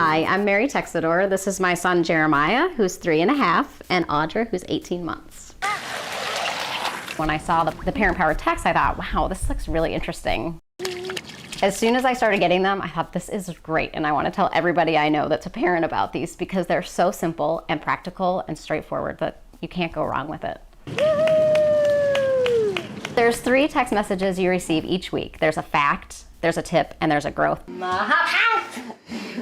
Hi, I'm Mary Texador. This is my son Jeremiah, who's 3.5, and Audra, who's 18 months. When I saw the ParentPowered text, I thought, wow, this looks really interesting. As soon as I started getting them, I thought, this is great, and I want to tell everybody I know that's a parent about these because they're so simple and practical and straightforward that you can't go wrong with it. There's 3 text messages you receive each week. There's a fact, there's a tip, and there's a growth.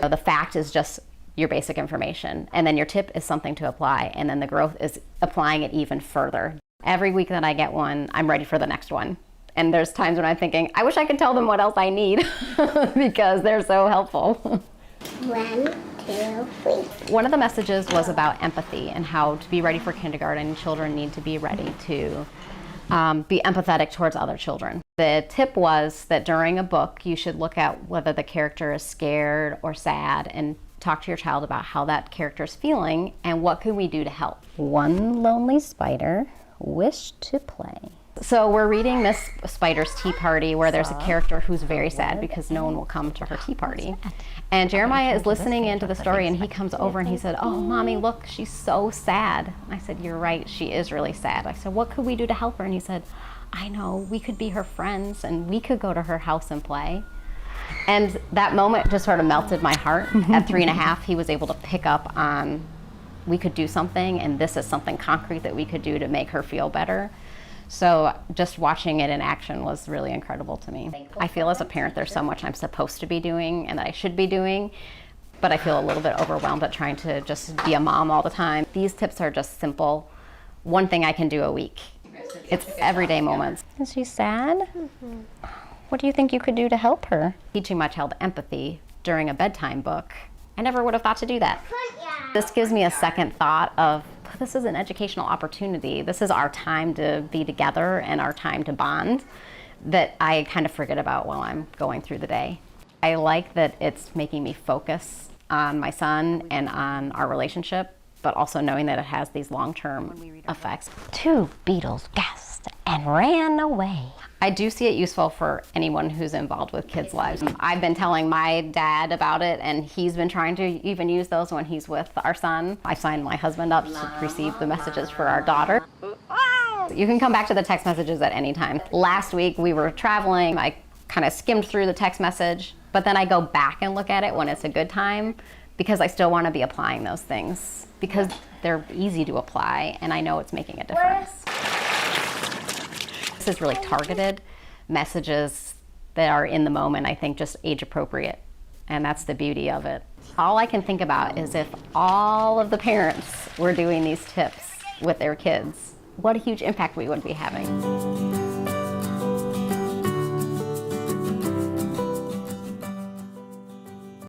The fact is just your basic information, and then your tip is something to apply, and then the growth is applying it even further. Every week that I get one, I'm ready for the next one. And there's times when I'm thinking, I wish I could tell them what else I need because they're so helpful. 1, 2, 3. One of the messages was about empathy and how to be ready for kindergarten, children need to be ready to be empathetic towards other children. The tip was that during a book, you should look at whether the character is scared or sad and talk to your child about how that character is feeling and what can we do to help. One lonely spider wished to play. So we're reading Miss Spider's Tea Party where there's a character who's very sad because no one will come to her tea party. And Jeremiah is listening into the story and he comes over and he said, oh, Mommy, look, she's so sad. And I said, you're right, she is really sad. I said, what could we do to help her? And he said, I know, we could be her friends and we could go to her house and play. And that moment just sort of melted my heart. At 3.5, he was able to pick up on we could do something and this is something concrete that we could do to make her feel better. So just watching it in action was really incredible to me. I feel as a parent there's so much I'm supposed to be doing and that I should be doing, but I feel a little bit overwhelmed at trying to just be a mom all the time. These tips are just simple, one thing I can do a week. It's everyday moments. Is she sad? Mm-hmm. What do you think you could do to help her? Teaching my child empathy during a bedtime book. I never would have thought to do that. This gives me a second thought of this is an educational opportunity. This is our time to be together and our time to bond that I kind of forget about while I'm going through the day. I like that it's making me focus on my son and on our relationship, but also knowing that it has these long-term effects. 2 beetles gasped and ran away. I do see it useful for anyone who's involved with kids' lives. I've been telling my dad about it and he's been trying to even use those when he's with our son. I signed my husband up to receive the messages for our daughter. You can come back to the text messages at any time. Last week we were traveling. I kind of skimmed through the text message, but then I go back and look at it when it's a good time because I still want to be applying those things because they're easy to apply and I know it's making a difference. This is really targeted messages that are in the moment, I think just age appropriate. And that's the beauty of it. All I can think about is if all of the parents were doing these tips with their kids, what a huge impact we would be having.